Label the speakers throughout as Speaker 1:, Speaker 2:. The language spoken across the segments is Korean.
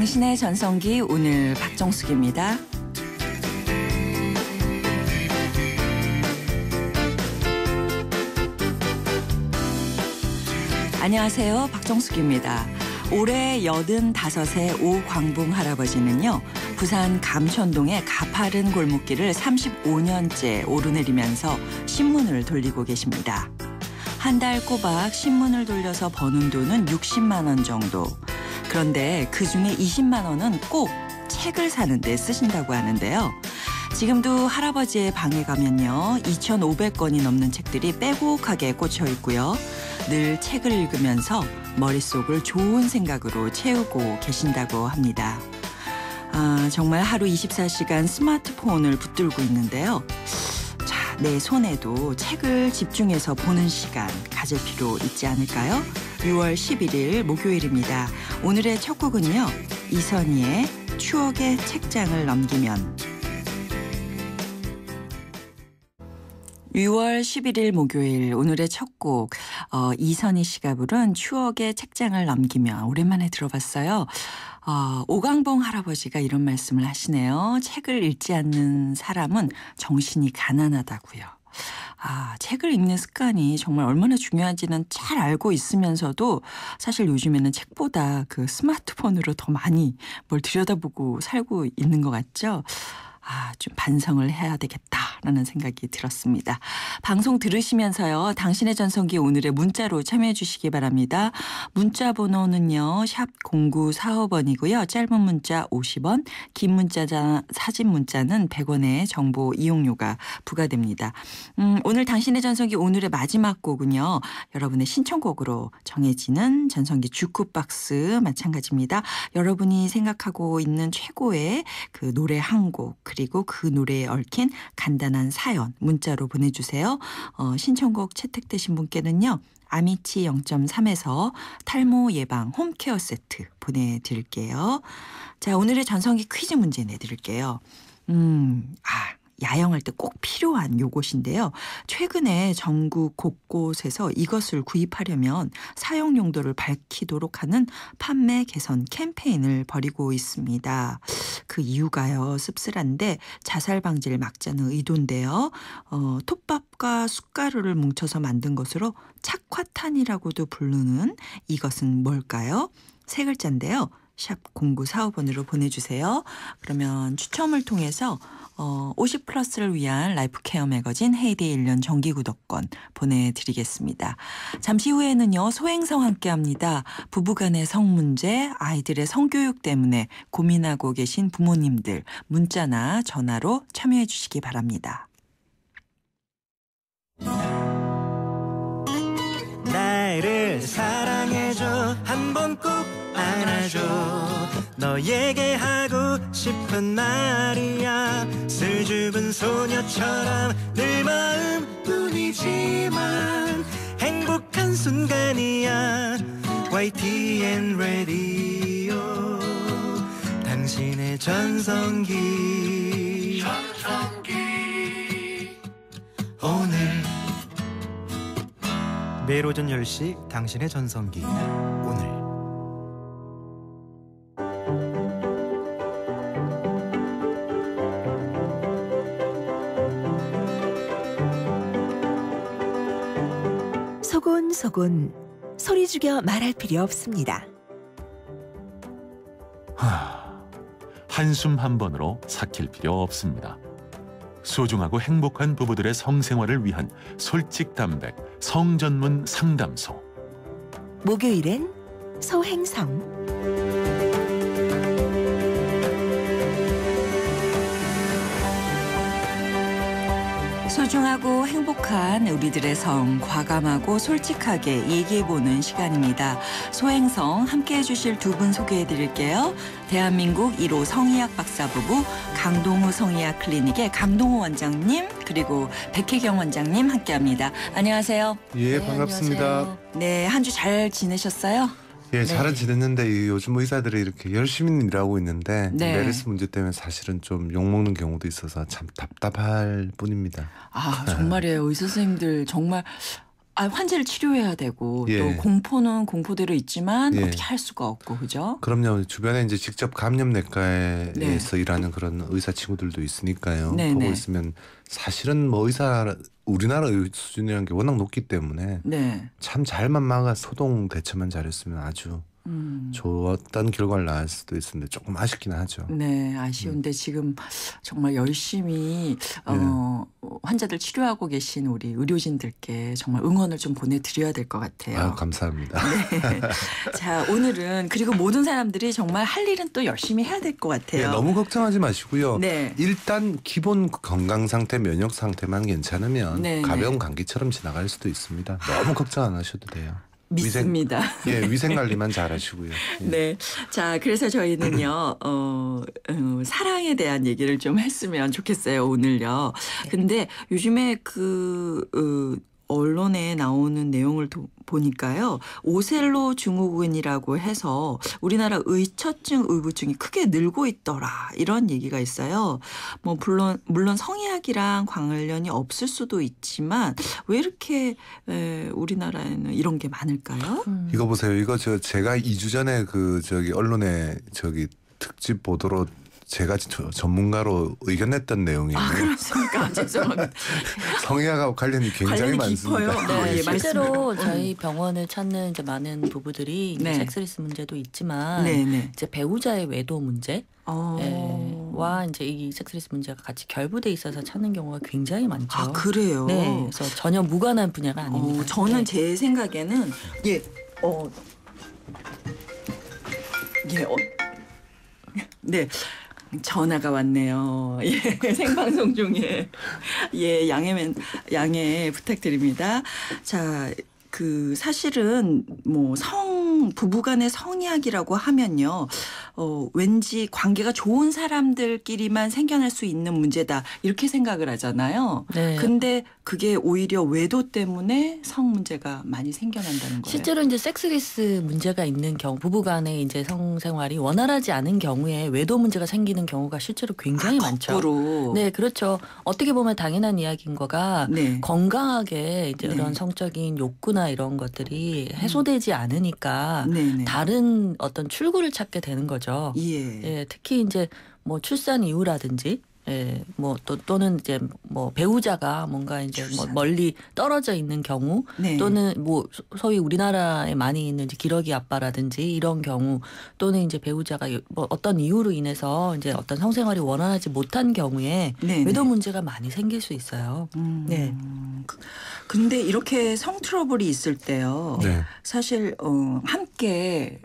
Speaker 1: 당신의 전성기 오늘 박정숙입니다. 안녕하세요. 박정숙입니다. 올해 85세 오광봉 할아버지는요. 부산 감천동의 가파른 골목길을 35년째 오르내리면서 신문을 돌리고 계십니다. 한 달 꼬박 신문을 돌려서 버는 돈은 60만 원 정도. 그런데 그중에 20만 원은 꼭 책을 사는 데 쓰신다고 하는데요. 지금도 할아버지의 방에 가면요. 2,500권이 넘는 책들이 빼곡하게 꽂혀 있고요. 늘 책을 읽으면서 머릿속을 좋은 생각으로 채우고 계신다고 합니다. 정말 하루 24시간 스마트폰을 붙들고 있는데요. 자, 내 손에도 책을 집중해서 보는 시간 가질 필요 있지 않을까요? 6월 11일 목요일입니다. 오늘의 첫 곡은요. 이선희의 추억의 책장을 넘기면. 6월 11일 목요일 오늘의 첫 곡 이선희 씨가 부른 추억의 책장을 넘기면 오랜만에 들어봤어요. 오광봉 할아버지가 이런 말씀을 하시네요. 책을 읽지 않는 사람은 정신이 가난하다고요. 책을 읽는 습관이 정말 얼마나 중요한지는 잘 알고 있으면서도 사실 요즘에는 책보다 그 스마트폰으로 더 많이 뭘 들여다보고 살고 있는 것 같죠? 좀 반성을 해야 되겠다라는 생각이 들었습니다. 방송 들으시면서요. 당신의 전성기 오늘의 문자로 참여해 주시기 바랍니다. 문자 번호는요. 샵 0945번이고요. 짧은 문자 50원, 긴 문자자 사진 문자는 100원의 정보 이용료가 부과됩니다. 오늘 당신의 전성기 오늘의 마지막 곡은요. 여러분의 신청곡으로 정해지는 전성기 주쿠박스 마찬가지입니다. 여러분이 생각하고 있는 최고의 그 노래 한 곡 그리고 그 노래에 얽힌 간단한 사연 문자로 보내주세요. 신청곡 채택되신 분께는요. 아미치 0.3에서 탈모 예방 홈케어 세트 보내드릴게요. 자, 오늘의 전성기 퀴즈 문제 내드릴게요. 야영할 때 꼭 필요한 요것인데요. 최근에 전국 곳곳에서 이것을 구입하려면 사용 용도를 밝히도록 하는 판매 개선 캠페인을 벌이고 있습니다. 그 이유가요. 씁쓸한데 자살 방지를 막자는 의도인데요. 톱밥과 숟가루를 뭉쳐서 만든 것으로 착화탄이라고도 부르는 이것은 뭘까요? 세 글자인데요. 샵 0945번으로 보내주세요. 그러면 추첨을 통해서 50플러스를 위한 라이프케어 매거진 헤이데이 1년 정기구독권 보내드리겠습니다. 잠시 후에는요. 소행성 함께합니다. 부부간의 성문제, 아이들의 성교육 때문에 고민하고 계신 부모님들 문자나 전화로 참여해 주시기 바랍니다.
Speaker 2: 나를 사랑해줘 한번 꼭 안아줘 너에게 하고 싶은 말이야 수줍은 소녀처럼 늘 마음뿐이지만 행복한 순간이야 YTN 라디오 당신의 전성기 오늘 매일 오전 10시 당신의 전성기 오늘
Speaker 3: 소곤소곤 소리 죽여 말할 필요 없습니다.
Speaker 4: 한숨 한 번으로 삭힐 필요 없습니다. 소중하고 행복한 부부들의 성생활을 위한 솔직 담백 성전문 상담소.
Speaker 3: 목요일엔 소행성.
Speaker 1: 소중하고 행복한 우리들의 성 과감하고 솔직하게 얘기해보는 시간입니다. 소행성 함께해 주실 두 분 소개해 드릴게요. 대한민국 1호 성의학 박사 부부 강동우 성의학 클리닉의 강동우 원장님 그리고 백혜경 원장님 함께합니다. 안녕하세요.
Speaker 5: 예, 반갑습니다.
Speaker 6: 안녕하세요.
Speaker 1: 네, 한 주 잘 지내셨어요?
Speaker 5: 예, 잘은 지냈는데 요즘 의사들이 이렇게 열심히 일하고 있는데
Speaker 1: 네.
Speaker 5: 메르스 문제 때문에 사실은 좀 욕먹는 경우도 있어서 참 답답할 뿐입니다.
Speaker 1: 정말이에요. 의사 선생님들 정말 환자를 치료해야 되고
Speaker 5: 예.
Speaker 1: 또 공포는 공포대로 있지만
Speaker 5: 예.
Speaker 1: 어떻게 할 수가 없고 그죠?
Speaker 5: 그럼요. 주변에 이제 직접 감염내과에서
Speaker 1: 네.
Speaker 5: 일하는 그런 의사 친구들도 있으니까요.
Speaker 1: 네,
Speaker 5: 보고
Speaker 1: 네.
Speaker 5: 있으면 사실은 뭐 의사 우리나라 의 수준이라는 게 워낙 높기 때문에
Speaker 1: 네.
Speaker 5: 참 잘만 막아 소동 대처만 잘했으면 아주 좋았던 결과를 낳을 수도 있었는데 조금 아쉽긴 하죠.
Speaker 1: 네, 아쉬운데 지금 정말 열심히 환자들 치료하고 계신 우리 의료진들께 정말 응원을 좀 보내드려야 될 것 같아요.
Speaker 5: 아유, 감사합니다.
Speaker 1: 네. 자, 오늘은 그리고 모든 사람들이 정말 할 일은 또 열심히 해야 될 것 같아요.
Speaker 5: 네, 너무 걱정하지 마시고요.
Speaker 1: 네.
Speaker 5: 일단 기본 건강 상태, 면역 상태만 괜찮으면
Speaker 1: 네,
Speaker 5: 가벼운
Speaker 1: 네.
Speaker 5: 감기처럼 지나갈 수도 있습니다. 너무 걱정 안 하셔도 돼요.
Speaker 1: 믿습니다.
Speaker 5: 위생 관리만 잘하시고요. 예.
Speaker 1: 네. 자, 그래서 저희는요, 사랑에 대한 얘기를 좀 했으면 좋겠어요, 오늘요. 근데 요즘에 언론에 나오는 내용을 보니까요. 오셀로 증후군이라고 해서 우리나라 의처증, 의부증이 크게 늘고 있더라. 이런 얘기가 있어요. 뭐 물론 성의학이랑 관련이 없을 수도 있지만 왜 이렇게 우리나라에는 이런 게 많을까요?
Speaker 5: 이거 보세요. 이거 제가 2주 전에 언론에 특집 보도로 제가 전문가로 의견냈던 내용이에요.
Speaker 1: 아, 그렇습니까? 죄송합니다.
Speaker 5: 성의학하고 관련이 굉장히
Speaker 1: 관련이
Speaker 5: 많습니다.
Speaker 1: 깊어요.
Speaker 6: 네,
Speaker 1: 예,
Speaker 6: 실제로
Speaker 1: 말씀을.
Speaker 6: 저희 병원을 찾는 이제 많은 부부들이
Speaker 1: 네.
Speaker 6: 섹스리스 문제도 있지만
Speaker 1: 네네.
Speaker 6: 이제 배우자의 외도 문제
Speaker 1: 어.
Speaker 6: 와 이제 이 섹스리스 문제가 같이 결부돼 있어서 찾는 경우가 굉장히 많죠.
Speaker 1: 아, 그래요?
Speaker 6: 네, 그래서 전혀 무관한 분야가 아닙니다.
Speaker 1: 저는
Speaker 6: 네.
Speaker 1: 제 생각에는 네. 전화가 왔네요. 예, 생방송 중에. 예, 양해 부탁드립니다. 자, 사실은 부부간의 성이야기라고 하면요. 왠지 관계가 좋은 사람들끼리만 생겨날 수 있는 문제다. 이렇게 생각을 하잖아요.
Speaker 6: 네.
Speaker 1: 근데 그게 오히려 외도 때문에 성 문제가 많이 생겨난다는 거예요.
Speaker 6: 실제로 이제 섹스리스 문제가 있는 경우, 부부간의 이제 성생활이 원활하지 않은 경우에 외도 문제가 생기는 경우가 실제로 굉장히 많죠.
Speaker 1: 거꾸로.
Speaker 6: 네, 그렇죠. 어떻게 보면 당연한 이야기인 거가
Speaker 1: 네.
Speaker 6: 건강하게 이제
Speaker 1: 네.
Speaker 6: 이런 성적인 욕구나 이런 것들이 해소되지 않으니까
Speaker 1: 네네.
Speaker 6: 다른 어떤 출구를 찾게 되는 거죠.
Speaker 1: 예.
Speaker 6: 예, 특히 이제 뭐 출산 이후라든지 예, 뭐 또는 이제 뭐 배우자가 뭔가 이제 뭐 멀리 떨어져 있는 경우
Speaker 1: 네.
Speaker 6: 또는 뭐 소위 우리나라에 많이 있는 이제 기러기 아빠라든지 이런 경우 또는 이제 배우자가 뭐 어떤 이유로 인해서 이제 어떤 성생활이 원활하지 못한 경우에
Speaker 1: 네네.
Speaker 6: 외도 문제가 많이 생길 수 있어요. 네.
Speaker 1: 근데 이렇게 성 트러블이 있을 때요.
Speaker 5: 네.
Speaker 1: 사실 함께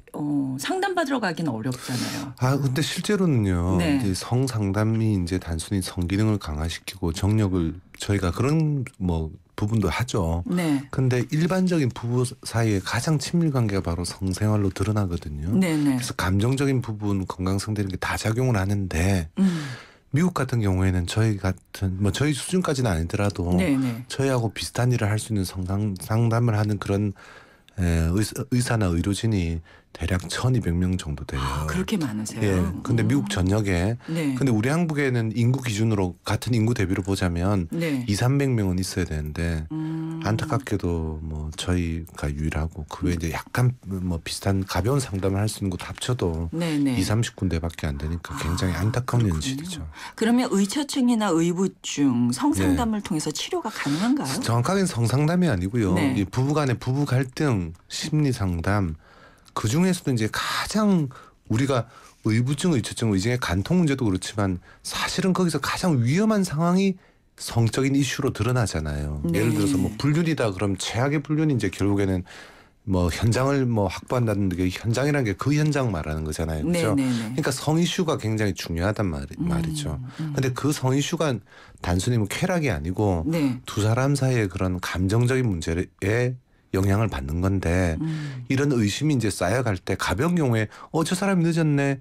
Speaker 1: 상담받으러 가기는 어렵잖아요.
Speaker 5: 근데 실제로는요.
Speaker 1: 네.
Speaker 5: 이제 성 상담이 이제 단순히 성기능을 강화시키고 정력을 저희가 그런 부분도 하죠.
Speaker 1: 네.
Speaker 5: 근데 일반적인 부부 사이에 가장 친밀 관계가 바로 성생활로 드러나거든요.
Speaker 1: 네네.
Speaker 5: 그래서 감정적인 부분, 건강성대 이런 게 다 작용을 하는데 미국 같은 경우에는 저희 수준까지는 아니더라도
Speaker 1: 네네.
Speaker 5: 저희하고 비슷한 일을 할 수 있는 상담을 하는 그런 의사나 의료진이 대략 1,200명 정도 돼요.
Speaker 1: 그렇게 많으세요?
Speaker 5: 예. 근데 미국 전역에
Speaker 1: 네.
Speaker 5: 근데 우리 한국에는 인구 기준으로 같은 인구 대비로 보자면
Speaker 1: 네.
Speaker 5: 200~300명은 있어야 되는데 안타깝게도 저희가 유일하고 그 외에 이제 약간 비슷한 가벼운 상담을 할 수 있는 곳 합쳐도
Speaker 1: 네네.
Speaker 5: 20~30군데밖에 안 되니까 굉장히 안타까운
Speaker 1: 그렇군요.
Speaker 5: 현실이죠.
Speaker 1: 그러면 의처증이나 의부증 성상담을 통해서 치료가 가능한가요?
Speaker 5: 정확하게는 성상담이 아니고요.
Speaker 1: 네.
Speaker 5: 이 부부간의 부부 갈등, 심리 상담 그 중에서도 이제 가장 우리가 의부증, 의처증, 의증의 간통 문제도 그렇지만 사실은 거기서 가장 위험한 상황이 성적인 이슈로 드러나잖아요.
Speaker 1: 네.
Speaker 5: 예를 들어서 불륜이다 그럼 최악의 불륜이 이제 결국에는 현장을 확보한다는 게 현장이라는 게 그 현장 말하는 거잖아요. 그렇죠?
Speaker 1: 네네네.
Speaker 5: 그러니까 성 이슈가 굉장히 중요하단 말이죠. 근데 그 성 이슈가 단순히 쾌락이 아니고
Speaker 1: 네.
Speaker 5: 두 사람 사이의 그런 감정적인 문제에 영향을 받는 건데 이런 의심이 이제 쌓여갈 때 가벼운 경우에 저 사람이 늦었네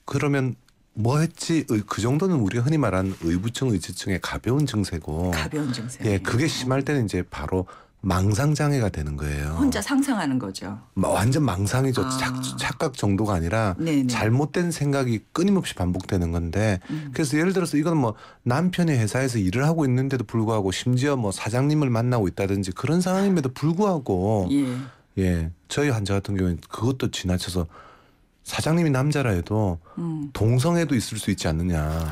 Speaker 5: 그러면 뭐 했지 그 정도는 우리가 흔히 말하는 의부증 의처증의 가벼운 증세고
Speaker 1: 가벼운 증세.
Speaker 5: 예 그게 심할 때는 이제 바로 망상 장애가 되는 거예요.
Speaker 1: 혼자 상상하는 거죠.
Speaker 5: 완전 망상이죠.
Speaker 1: 아.
Speaker 5: 착각 정도가 아니라
Speaker 1: 네네.
Speaker 5: 잘못된 생각이 끊임없이 반복되는 건데 그래서 예를 들어서 이건 뭐 남편이 회사에서 일을 하고 있는데도 불구하고 심지어 뭐 사장님을 만나고 있다든지 그런 상황임에도 불구하고 예 저희 환자 같은 경우는 그것도 지나쳐서 사장님이 남자라 해도 동성애도 있을 수 있지 않느냐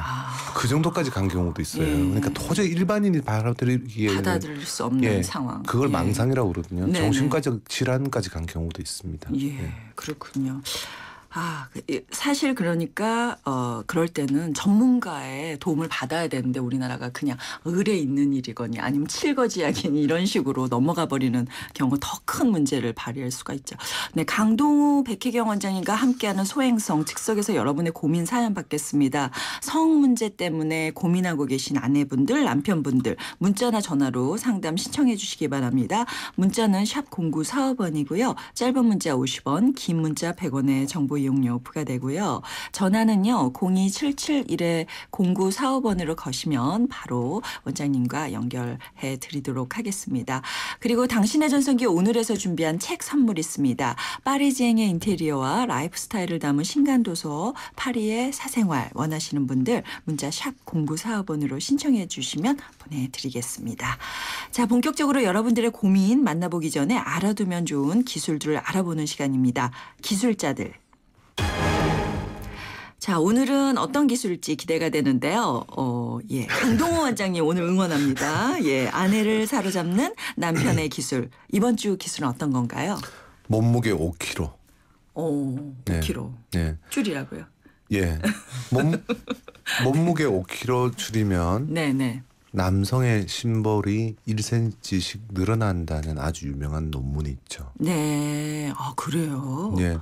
Speaker 5: 그 정도까지 간 경우도 있어요.
Speaker 1: 예.
Speaker 5: 그러니까 도저히 일반인이 받아들이기에는
Speaker 1: 받아들일 수 없는
Speaker 5: 예,
Speaker 1: 상황.
Speaker 5: 그걸
Speaker 1: 예.
Speaker 5: 망상이라고 그러거든요.
Speaker 1: 네네.
Speaker 5: 정신과적 질환까지 간 경우도 있습니다.
Speaker 1: 예, 그렇군요. 사실 그러니까 그럴 때는 전문가의 도움을 받아야 되는데 우리나라가 그냥 의뢰 있는 일이거니 아니면 칠거지약이니 이런 식으로 넘어가 버리는 경우 더 큰 문제를 발휘할 수가 있죠. 네, 강동우 백혜경 원장님과 함께하는 소행성 즉석에서 여러분의 고민 사연 받겠습니다. 성 문제 때문에 고민하고 계신 아내분들, 남편분들 문자나 전화로 상담 신청해 주시기 바랍니다. 문자는 샵 0945번이고요. 짧은 문자 50원, 긴 문자 100원의 정보 이용료 부과되고요. 전화는요. 02771-0945번으로 거시면 바로 원장님과 연결해 드리도록 하겠습니다. 그리고 당신의 전성기 오늘에서 준비한 책 선물 있습니다. 파리지앵의 인테리어와 라이프 스타일을 담은 신간도서 파리의 사생활 원하시는 분들 문자 샵 0945번으로 신청해 주시면 보내드리겠습니다. 자, 본격적으로 여러분들의 고민 만나보기 전에 알아두면 좋은 기술들을 알아보는 시간입니다. 기술자들. 자, 오늘은 어떤 기술일지 기대가 되는데요. 예. 강동호 원장님 오늘 응원합니다. 예. 아내를 사로잡는 남편의 기술. 이번 주 기술은 어떤 건가요?
Speaker 5: 몸무게 5kg.
Speaker 1: 네. 5kg.
Speaker 5: 네.
Speaker 1: 줄이라고요.
Speaker 5: 예. 몸무게 5kg 줄이면
Speaker 1: 네네.
Speaker 5: 남성의 심볼이 1cm씩 늘어난다는 아주 유명한 논문이 있죠.
Speaker 1: 네. 그래요?
Speaker 5: 예.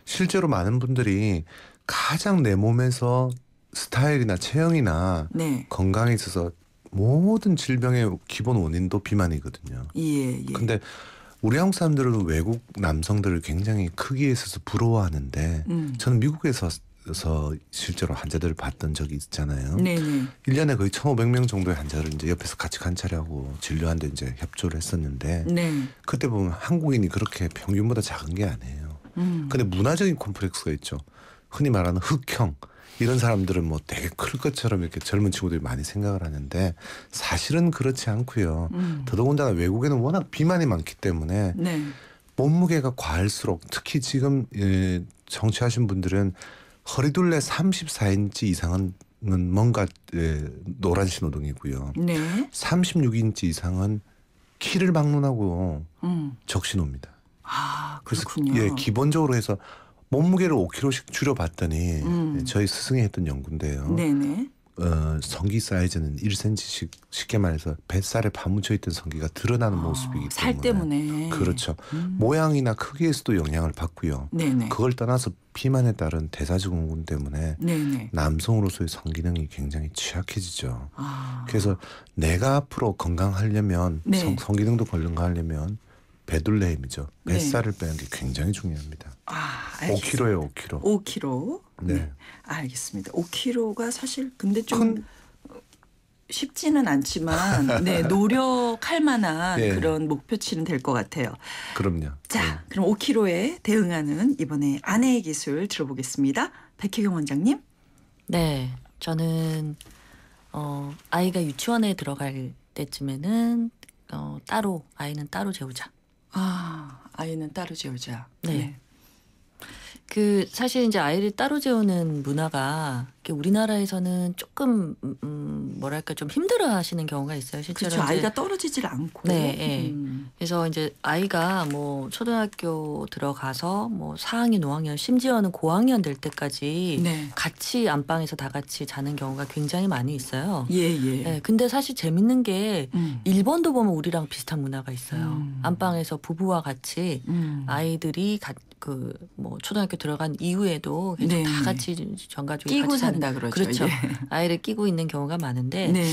Speaker 5: 실제로 많은 분들이 가장 내 몸에서 스타일이나 체형이나
Speaker 1: 네.
Speaker 5: 건강에 있어서 모든 질병의 기본 원인도 비만이거든요.
Speaker 1: 예.
Speaker 5: 근데 우리 한국 사람들은 외국 남성들을 굉장히 크기에 있어서 부러워하는데 저는 미국에서 실제로 환자들을 봤던 적이 있잖아요.
Speaker 1: 네네.
Speaker 5: 1년에 거의 1,500명 정도의 환자를 이제 옆에서 같이 관찰하고 진료하는데 이제 협조를 했었는데
Speaker 1: 네.
Speaker 5: 그때 보면 한국인이 그렇게 평균보다 작은 게 아니에요. 근데 문화적인 콤플렉스가 있죠. 흔히 말하는 흑형 이런 사람들은 뭐 되게 클 것처럼 이렇게 젊은 친구들이 많이 생각을 하는데 사실은 그렇지 않고요. 더더군다나 외국에는 워낙 비만이 많기 때문에
Speaker 1: 네.
Speaker 5: 몸무게가 과할수록 특히 지금 청취하신 분들은 허리둘레 34인치 이상은 뭔가 노란 신호등이고요.
Speaker 1: 네.
Speaker 5: 36인치 이상은 키를 막론하고 적신호입니다. 그래서
Speaker 1: 그렇군요.
Speaker 5: 예, 기본적으로 해서 몸무게를 5kg씩 줄여봤더니 저희 스승이 했던 연구인데요.
Speaker 1: 네네.
Speaker 5: 성기 사이즈는 1cm씩 쉽게 말해서 뱃살에 파묻혀 있던 성기가 드러나는 모습이기 때문에
Speaker 1: 살 때문에.
Speaker 5: 그렇죠. 모양이나 크기에서도 영향을 받고요.
Speaker 1: 네네.
Speaker 5: 그걸 떠나서 비만에 따른 대사증후군 때문에
Speaker 1: 네네.
Speaker 5: 남성으로서의 성기능이 굉장히 취약해지죠.
Speaker 1: 아.
Speaker 5: 그래서 내가 앞으로 건강하려면
Speaker 1: 네.
Speaker 5: 성기능도 건강하려면 배둘레 힘이죠.
Speaker 1: 네.
Speaker 5: 뱃살을 빼는 게 굉장히 중요합니다.
Speaker 1: 알겠습니다.
Speaker 5: 5kg예요, 5kg.
Speaker 1: 5kg.
Speaker 5: 네.
Speaker 1: 알겠습니다. 5kg가 사실 근데 좀 쉽지는 않지만 네, 노력할 만한
Speaker 5: 예.
Speaker 1: 그런 목표치는 될 것 같아요.
Speaker 5: 그럼요.
Speaker 1: 자,
Speaker 5: 네.
Speaker 1: 그럼 5kg에 대응하는 이번에 아내의 기술 들어보겠습니다. 백혜경 원장님.
Speaker 6: 네, 저는 아이가 유치원에 들어갈 때쯤에는 따로 아이는 따로 재우자.
Speaker 1: 아이는 따로 재우자.
Speaker 6: 네. 사실 이제 아이를 따로 재우는 문화가 우리나라에서는 조금 뭐랄까 좀 힘들어하시는 경우가 있어요. 실제로
Speaker 1: 그렇죠.
Speaker 6: 이제
Speaker 1: 아이가 떨어지질 않고.
Speaker 6: 네, 네. 그래서 이제 아이가 뭐 초등학교 들어가서 뭐 4학년, 5학년, 심지어는 고학년 될 때까지
Speaker 1: 네.
Speaker 6: 같이 안방에서 다 같이 자는 경우가 굉장히 많이 있어요.
Speaker 1: 예.
Speaker 6: 네, 근데 사실 재밌는 게 일본도 보면 우리랑 비슷한 문화가 있어요. 안방에서 부부와 같이 아이들이 뭐 초등학교 들어간 이후에도 계속
Speaker 1: 네.
Speaker 6: 다 같이 전가족이
Speaker 1: 끼고
Speaker 6: 같이
Speaker 1: 산다 그러죠.
Speaker 6: 그렇죠.
Speaker 1: 예.
Speaker 6: 아이를 끼고 있는 경우가 많은데
Speaker 1: 네네.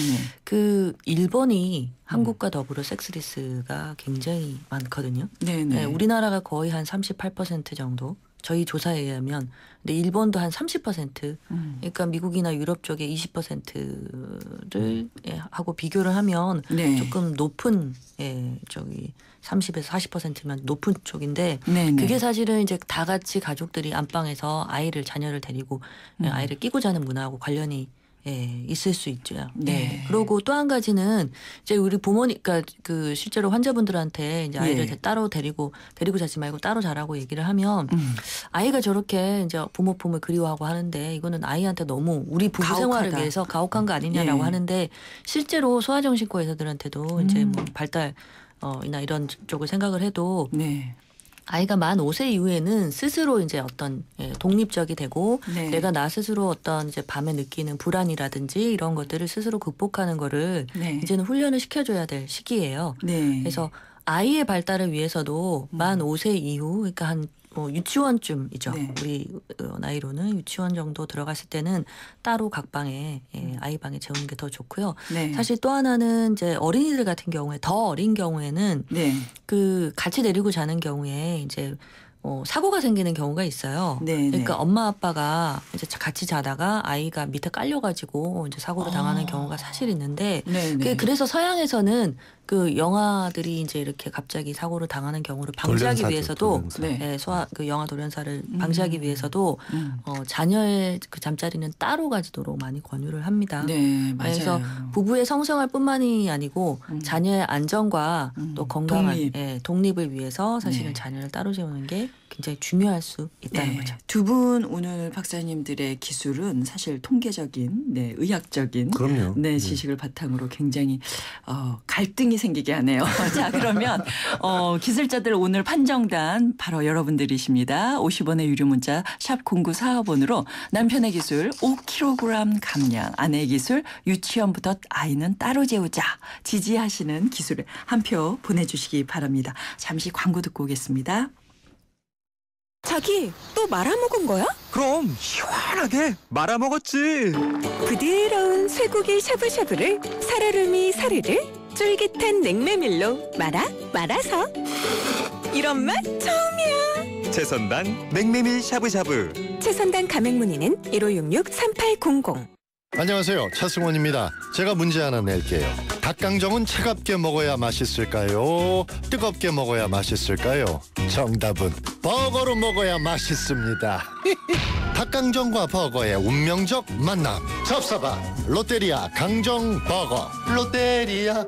Speaker 6: 일본이 한국과 더불어 섹스리스가 굉장히 많거든요.
Speaker 1: 네네.
Speaker 6: 네, 우리나라가 거의 한 38% 정도. 저희 조사에 의하면 근데 일본도 한 30%. 그러니까 미국이나 유럽 쪽에 20%를 하고 비교를 하면
Speaker 1: 네.
Speaker 6: 조금 높은 저기 30에서 40%면 높은 쪽인데
Speaker 1: 네네.
Speaker 6: 그게 사실은 이제 다 같이 가족들이 안방에서 자녀를 데리고 아이를 끼고 자는 문화하고 관련이 있을 수 있죠.
Speaker 1: 네.
Speaker 6: 그리고 또 한 가지는 이제 우리 부모님, 그러니까 그 실제로 환자분들한테 이제 아이를 따로 데리고 자지 말고 따로 자라고 얘기를 하면 아이가 저렇게 이제 부모 품을 그리워하고 하는데 이거는 아이한테 너무 우리 부부
Speaker 1: 가혹하다.
Speaker 6: 생활을 위해서 가혹한 거 아니냐라고 하는데 실제로 소아정신과 의사들한테도 이제 뭐 발달 이나 이런 쪽을 생각을 해도
Speaker 1: 네.
Speaker 6: 아이가 만 5세 이후에는 스스로 이제 어떤 독립적이 되고
Speaker 1: 네.
Speaker 6: 내가 나 스스로 어떤 이제 밤에 느끼는 불안이라든지 이런 것들을 스스로 극복하는 거를
Speaker 1: 네.
Speaker 6: 이제는 훈련을 시켜줘야 될 시기예요.
Speaker 1: 네.
Speaker 6: 그래서 아이의 발달을 위해서도 만 5세 이후 그러니까 한 유치원쯤이죠.
Speaker 1: 네.
Speaker 6: 우리 나이로는 유치원 정도 들어갔을 때는 따로 각 방에 아이 방에 재우는 게 더 좋고요.
Speaker 1: 네.
Speaker 6: 사실 또 하나는 이제 어린이들 같은 경우에 더 어린 경우에는
Speaker 1: 네.
Speaker 6: 그 같이 데리고 자는 경우에 이제 사고가 생기는 경우가 있어요.
Speaker 1: 네,
Speaker 6: 그러니까
Speaker 1: 네.
Speaker 6: 엄마 아빠가 이제 같이 자다가 아이가 밑에 깔려가지고 이제 사고를 당하는 경우가 사실 있는데
Speaker 1: 네, 네.
Speaker 6: 그래서 서양에서는 그 영아들이 이제 이렇게 갑자기 사고를 당하는 경우를 방지하기
Speaker 5: 돌연사죠,
Speaker 6: 위해서도
Speaker 5: 돌연사.
Speaker 1: 네.
Speaker 6: 그 영아 돌연사를 방지하기 위해서도
Speaker 1: 음.
Speaker 6: 자녀의 그 잠자리는 따로 가지도록 많이 권유를 합니다.
Speaker 1: 네, 맞아요.
Speaker 6: 그래서 부부의 성생활뿐만이 아니고 자녀의 안전과 또 건강한 독립을 위해서 사실은
Speaker 1: 네.
Speaker 6: 자녀를 따로 재우는 게 굉장히 중요할 수 있다는
Speaker 1: 네.
Speaker 6: 거죠.
Speaker 1: 두 분 오늘 박사님들의 기술은 사실 통계적인, 의학적인
Speaker 5: 그럼요.
Speaker 1: 지식을 바탕으로 굉장히 갈등이 생기게 하네요. 자, 그러면 기술자들 오늘 판정단 바로 여러분들이십니다. 50원의 유료 문자 샵 0945번으로 남편의 기술 5kg 감량, 아내의 기술 유치원부터 아이는 따로 재우자 지지하시는 기술에 한 표 보내주시기 바랍니다. 잠시 광고 듣고 오겠습니다.
Speaker 3: 자기 또 말아먹은 거야?
Speaker 2: 그럼 시원하게 말아먹었지.
Speaker 3: 부드러운 쇠고기 샤브샤브를 살얼음이 사르르 쫄깃한 냉메밀로 말아서 이런 맛 처음이야.
Speaker 2: 최선단 냉메밀 샤브샤브.
Speaker 3: 최선단 가맹 문의는 1566-3800.
Speaker 7: 안녕하세요. 차승원입니다. 제가 문제 하나 낼게요. 닭강정은 차갑게 먹어야 맛있을까요? 뜨겁게 먹어야 맛있을까요? 정답은 버거로 먹어야 맛있습니다. 닭강정과 버거의 운명적 만남. 접사바 롯데리아 강정 버거. 롯데리아.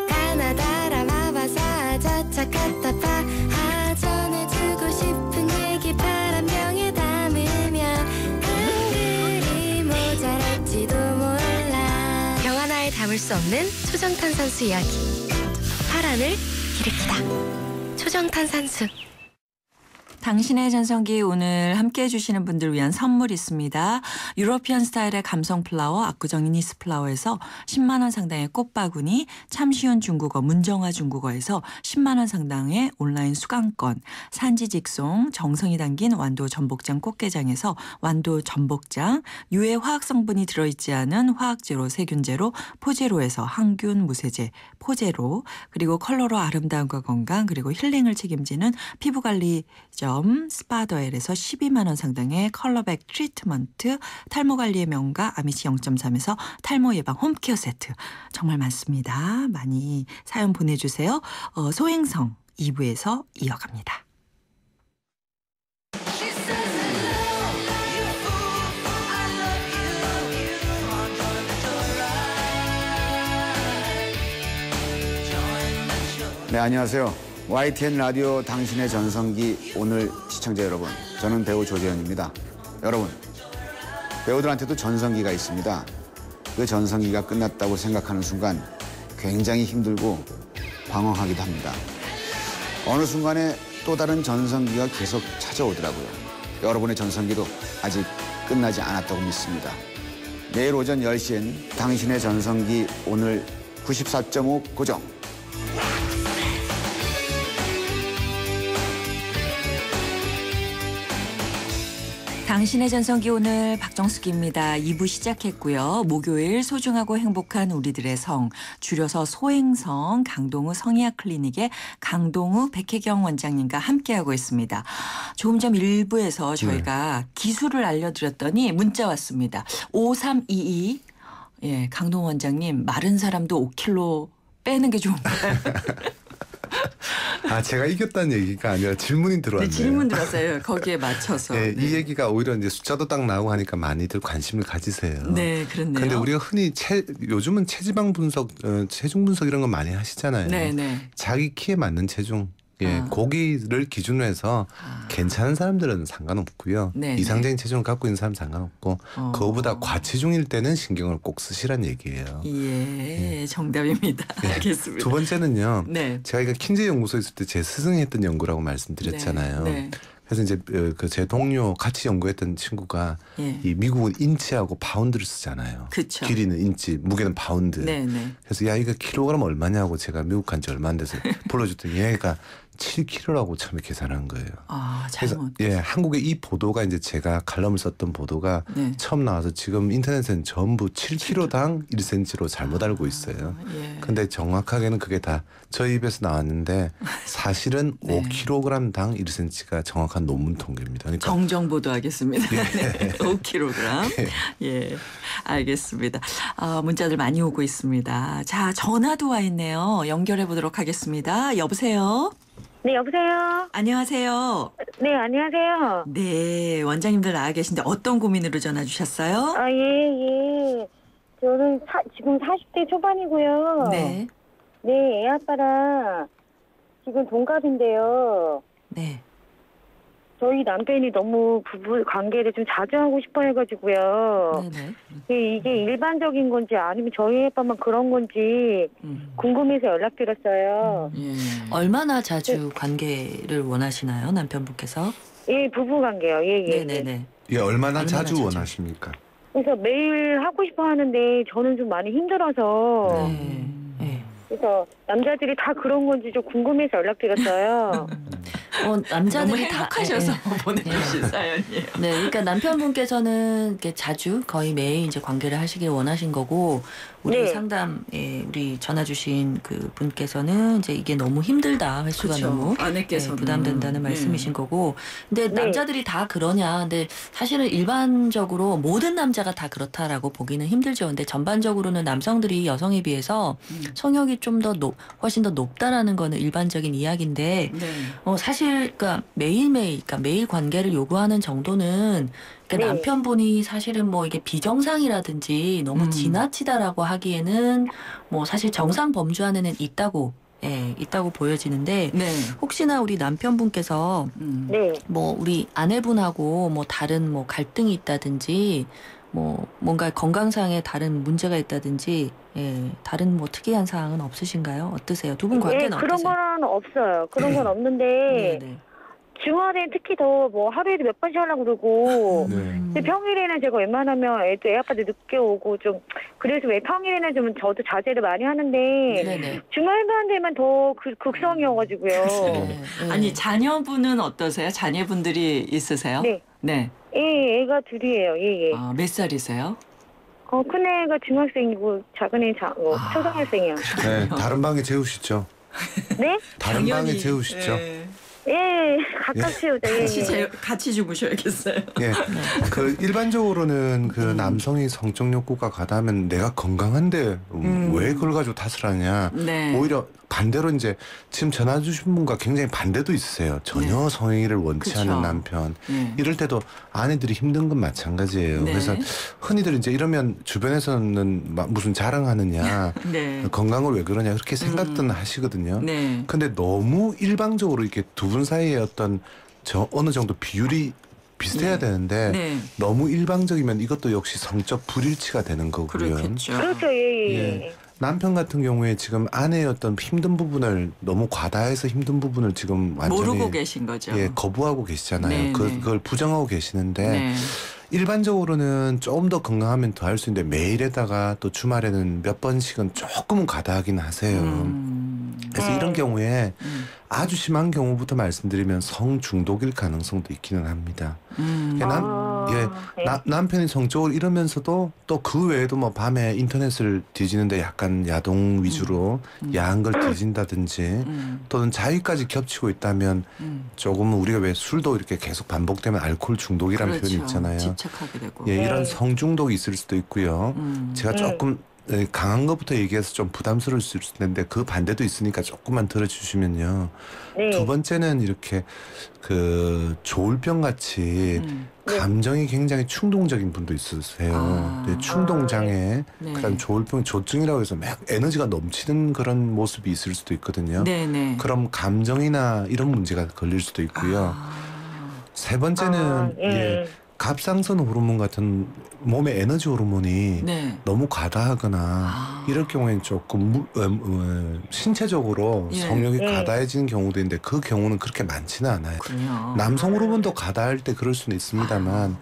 Speaker 8: 가나다라 마바사 자차카타파 전해주고 싶은 얘기 바람병에 담으면 한글이 모자랄지도 몰라. 영 하나에 담을 수 없는 초정탄산수 이야기. 파란을 일으키다. 초정탄산수.
Speaker 1: 당신의 전성기 오늘 함께해 주시는 분들 위한 선물 있습니다. 유러피안 스타일의 감성 플라워 압구정 이니스 플라워에서 10만 원 상당의 꽃바구니, 참 쉬운 중국어 문정아 중국어에서 10만 원 상당의 온라인 수강권, 산지 직송 정성이 담긴 완도 전복장 꽃게장에서 완도 전복장, 유해 화학 성분이 들어있지 않은 화학제로 세균제로 포제로에서 항균 무세제 포제로, 그리고 컬러로 아름다움과 건강 그리고 힐링을 책임지는 피부관리점 스파더엘에서 12만 원 상당의 컬러백 트리트먼트, 탈모관리의 명가 아미치 0.3에서 탈모 예방 홈케어 세트 정말 많습니다. 많이 사연 보내주세요. 소행성 2부에서 이어갑니다.
Speaker 9: 네, 안녕하세요. YTN 라디오 당신의 전성기 오늘 시청자 여러분, 저는 배우 조재현입니다. 여러분, 배우들한테도 전성기가 있습니다. 그 전성기가 끝났다고 생각하는 순간 굉장히 힘들고 방황하기도 합니다. 어느 순간에 또 다른 전성기가 계속 찾아오더라고요. 여러분의 전성기도 아직 끝나지 않았다고 믿습니다. 내일 오전 10시엔 당신의 전성기 오늘 94.5 고정.
Speaker 1: 당신의 전성기 오늘 박정숙입니다. 2부 시작했고요. 목요일 소중하고 행복한 우리들의 성, 줄여서 소행성 강동우 성의학 클리닉의 강동우 백혜경 원장님과 함께하고 있습니다. 조금 전 1부에서 저희가 기술을 알려드렸더니 문자 왔습니다. 5322 예, 강동 원장님 마른 사람도 5kg 빼는 게 좋은가요?
Speaker 5: 아 제가 이겼다는 얘기가 아니라 질문이
Speaker 1: 네,
Speaker 5: 들어왔네요.
Speaker 1: 질문 들었어요. 거기에 맞춰서.
Speaker 5: 네,
Speaker 1: 네.
Speaker 5: 이 얘기가 오히려 이제 숫자도 딱 나오고 하니까 많이들 관심을 가지세요.
Speaker 1: 네, 그렇네요.
Speaker 5: 근데 우리가 흔히 요즘은 체지방 분석, 체중 분석 이런 거 많이 하시잖아요.
Speaker 1: 네, 네.
Speaker 5: 자기 키에 맞는 체중, 예,
Speaker 1: 아.
Speaker 5: 고기를 기준으로 해서 괜찮은 사람들은 상관없고요.
Speaker 1: 네,
Speaker 5: 이상적인 체중을 갖고 있는 사람 은 상관없고 그거보다 과체중일 때는 신경을 꼭 쓰시란 얘기예요.
Speaker 1: 예, 정답입니다. 알겠습니다.
Speaker 5: 두 번째는요.
Speaker 1: 네.
Speaker 5: 제가 이거 킨즈 연구소에 있을 때 제 스승이 했던 연구라고 말씀드렸잖아요.
Speaker 1: 네.
Speaker 5: 그래서 이제 그 제 동료 같이 연구했던 친구가
Speaker 1: 예.
Speaker 5: 이 미국은 인치하고 파운드를 쓰잖아요.
Speaker 1: 그쵸.
Speaker 5: 길이는 인치, 무게는 파운드.
Speaker 1: 네, 네.
Speaker 5: 그래서 야 이거 킬로그램 얼마냐고 제가 미국 간 지 얼마 안 돼서 불러줬더니 얘가 7kg라고 처음에 계산한 거예요.
Speaker 1: 아,
Speaker 5: 그래서
Speaker 1: 잘못.
Speaker 5: 예, 한국의 이 보도가 이제 제가 칼럼을 썼던 보도가
Speaker 1: 네.
Speaker 5: 처음 나와서 지금 인터넷엔 전부 7kg당 1cm로 잘못 알고 있어요.
Speaker 1: 예.
Speaker 5: 근데 정확하게는 그게 다 저희 입에서 나왔는데 사실은
Speaker 1: 네.
Speaker 5: 5kg당 1cm가 정확한 논문 통계입니다. 그러니까
Speaker 1: 정정 보도하겠습니다. 네. 5kg. 예, 알겠습니다. 문자들 많이 오고 있습니다. 자, 전화도 와 있네요. 연결해 보도록 하겠습니다. 여보세요.
Speaker 10: 네, 여보세요?
Speaker 1: 안녕하세요.
Speaker 10: 네, 안녕하세요.
Speaker 1: 네, 원장님들 나와 계신데 어떤 고민으로 전화 주셨어요?
Speaker 10: 아, 예. 저는 지금 40대 초반이고요.
Speaker 1: 네.
Speaker 10: 네, 애 아빠랑 지금 동갑인데요.
Speaker 1: 네.
Speaker 10: 저희 남편이 너무 부부 관계를 좀 자주 하고 싶어 해가지고요.
Speaker 1: 네네.
Speaker 10: 이게 일반적인 건지 아니면 저희 아빠만 그런 건지 궁금해서 연락드렸어요.
Speaker 1: 예.
Speaker 6: 얼마나 자주 관계를 원하시나요, 남편분께서?
Speaker 10: 예, 부부 관계요. 예.
Speaker 6: 네네네.
Speaker 5: 예, 얼마나 자주
Speaker 6: 자주?
Speaker 5: 원하십니까?
Speaker 10: 그래서 매일 하고 싶어 하는데 저는 좀 많이 힘들어서.
Speaker 6: 네.
Speaker 10: 그래서 남자들이 다 그런 건지 좀 궁금해서 연락드렸어요.
Speaker 1: 너무
Speaker 6: 남자들이 다
Speaker 1: 행복하셔서
Speaker 6: 예, 예.
Speaker 1: 보내주신 사연이에요.
Speaker 6: 네, 그러니까 남편분께서는 이렇게 자주 거의 매일 이제 관계를 하시길 원하신 거고 우리
Speaker 10: 네.
Speaker 6: 상담에 우리 전화 주신 그 분께서는 이제 이게 너무 힘들다 횟수가
Speaker 1: 그쵸.
Speaker 6: 너무
Speaker 1: 아내께서는.
Speaker 6: 부담된다는 말씀이신 거고 근데
Speaker 10: 네.
Speaker 6: 남자들이 다 그러냐 근데 사실은 일반적으로 모든 남자가 다 그렇다라고 보기는 힘들죠. 근데 전반적으로는 남성들이 여성에 비해서 성욕이 좀 더 훨씬 더 높다라는 거는 일반적인 이야기인데
Speaker 1: 네.
Speaker 6: 사실 그러니까 매일매일 그러니까 매일 관계를 요구하는 정도는 그러니까
Speaker 10: 네.
Speaker 6: 남편분이 사실은 뭐 이게 비정상이라든지 너무 지나치다라고 하기에는 뭐 사실 정상 범주 안에는 있다고 보여지는데
Speaker 1: 네.
Speaker 6: 혹시나 우리 남편분께서
Speaker 10: 네.
Speaker 6: 뭐 우리 아내분하고 뭐 다른 뭐 갈등이 있다든지 뭐 뭔가 건강상의 다른 문제가 있다든지 다른 뭐 특이한 사항은 없으신가요? 어떠세요? 두 분 관계는
Speaker 10: 네, 그런
Speaker 6: 어떠세요?
Speaker 10: 건 없어요. 그런 건 없는데
Speaker 6: 네네.
Speaker 10: 주말에 특히 더 뭐 하루에도 몇 번씩 하려고 그러고
Speaker 5: 네.
Speaker 10: 근데 평일에는 제가 웬만하면 애 아빠도 늦게 오고 좀 그래서 왜 평일에는 좀 저도 자제를 많이 하는데
Speaker 6: 네네.
Speaker 10: 주말만 되면 더 극성이어가지고요.
Speaker 6: 네.
Speaker 1: 아니 자녀분은 어떠세요? 자녀분들이 있으세요?
Speaker 10: 네.
Speaker 1: 네.
Speaker 10: 예, 애가 둘이에요. 예.
Speaker 1: 몇 살이세요?
Speaker 10: 큰 애가 중학생이고 작은 애 초등학생이요.
Speaker 5: 네, 다른 방에 재우시죠.
Speaker 10: 네?
Speaker 5: 다른 방에 재우시죠.
Speaker 1: 네.
Speaker 10: 예, 각각 채우죠. 예.
Speaker 1: 같이 주무셔야겠어요.
Speaker 5: 예, 그 일반적으로는 그 남성이 성적 욕구가 가다면 내가 건강한데 왜 그걸 가지고 탓을 하냐.
Speaker 1: 네.
Speaker 5: 오히려 반대로 이제 지금 전화 주신 분과 굉장히 반대도 있으세요. 전혀 성행위를 원치
Speaker 1: 그쵸.
Speaker 5: 않는 남편.
Speaker 1: 네.
Speaker 5: 이럴 때도 아내들이 힘든 건 마찬가지예요.
Speaker 1: 네.
Speaker 5: 그래서 흔히들 이제 이러면 주변에서는 무슨 자랑하느냐,
Speaker 1: 네.
Speaker 5: 건강을 왜 그러냐 그렇게 생각들 하시거든요.
Speaker 1: 네.
Speaker 5: 근데 너무 일방적으로 이렇게 두 분 사이에 어떤 어느 정도 비율이 비슷해야 되는데
Speaker 1: 네.
Speaker 5: 너무 일방적이면 이것도 역시 성적 불일치가 되는 거고요.
Speaker 1: 그렇겠죠.
Speaker 10: 그렇죠. 예.
Speaker 5: 남편 같은 경우에 지금 아내의 어떤 힘든 부분을 너무 과다해서 힘든 부분을 지금 완전히
Speaker 1: 모르고 계신 거죠.
Speaker 5: 거부하고 계시잖아요.
Speaker 1: 네, 네.
Speaker 5: 그걸 부정하고 계시는데
Speaker 1: 네.
Speaker 5: 일반적으로는 조금 더 건강하면 더 할 수 있는데 매일에다가 또 주말에는 몇 번씩은 조금은 과다하긴 하세요. 그래서 이런 경우에 아주 심한 경우부터 말씀드리면 성중독일 가능성도 있기는 합니다. 남편이 성적으로 이러면서도 또 그 외에도 뭐 밤에 인터넷을 뒤지는데 약간 야동 위주로 야한 걸 뒤진다든지 또는 자위까지 겹치고 있다면 조금은 우리가 왜 술도 이렇게 계속 반복되면 알코올 중독이라는
Speaker 1: 그렇죠.
Speaker 5: 표현이 있잖아요.
Speaker 1: 집착하게 되고.
Speaker 5: 예, 이런 성중독이 있을 수도 있고요. 제가 조금 강한 것부터 얘기해서 좀 부담스러울 수 있는데 그 반대도 있으니까 조금만 들어주시면요.
Speaker 10: 네.
Speaker 5: 두 번째는 이렇게 그 조울병 같이 감정이 굉장히 충동적인 분도 있으세요. 네, 충동장애,
Speaker 1: 네.
Speaker 5: 그다음 조울병, 조증이라고 해서 막 에너지가 넘치는 그런 모습이 있을 수도 있거든요.
Speaker 1: 네네.
Speaker 5: 그럼 감정이나 이런 문제가 걸릴 수도 있고요. 세 번째는 예, 갑상선 호르몬 같은 몸의 에너지 호르몬이
Speaker 1: 네.
Speaker 5: 너무 과다하거나 이럴 경우에는 조금 신체적으로
Speaker 1: 예.
Speaker 5: 성욕이 과다해지는 경우도 있는데 그 경우는 그렇게 많지는 않아요.
Speaker 1: 그렇군요.
Speaker 5: 남성 호르몬도 과다할 때 그럴 수는 있습니다만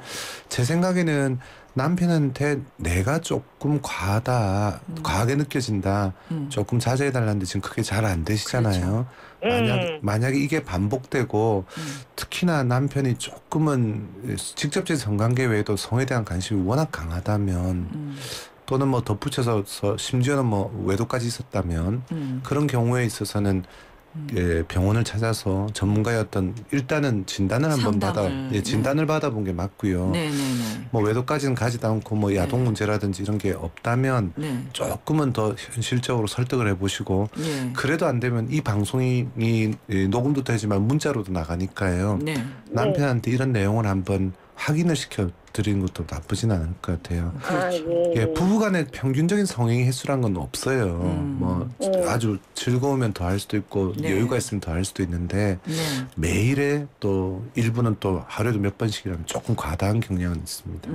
Speaker 5: 제 생각에는 남편한테 내가 조금 과하게 느껴진다. 조금 자제해달라는데 지금 그게 잘 안 되시잖아요. 만약에 이게 반복되고 특히나 남편이 조금은 직접적인 성관계 외에도 성에 대한 관심이 워낙 강하다면 또는 뭐 덧붙여서 심지어는 뭐 외도까지 있었다면 그런 경우에 있어서는 예, 병원을 찾아서 전문가의 어떤 일단은 진단을 한번 진단을 받아본 게 맞고요.
Speaker 1: 네네네.
Speaker 5: 뭐 외도까지는 가지도 않고 뭐 야동 문제라든지 이런 게 없다면
Speaker 1: 네.
Speaker 5: 조금은 더 현실적으로 설득을 해보시고
Speaker 1: 예.
Speaker 5: 그래도 안 되면 이 방송이 녹음도 되지만 문자로도 나가니까요.
Speaker 1: 네.
Speaker 5: 남편한테 이런 내용을 한번 확인을 시켜 드리는 것도 나쁘진 않을 것 같아요. 예, 부부간의 평균적인 성행위 횟수란 건 없어요. 뭐 아주 즐거우면 더 할 수도 있고
Speaker 1: 네.
Speaker 5: 여유가 있으면 더 할 수도 있는데
Speaker 1: 네.
Speaker 5: 매일에 또 일부는 또 하루에도 몇 번씩이라면 조금 과다한 경향은 있습니다.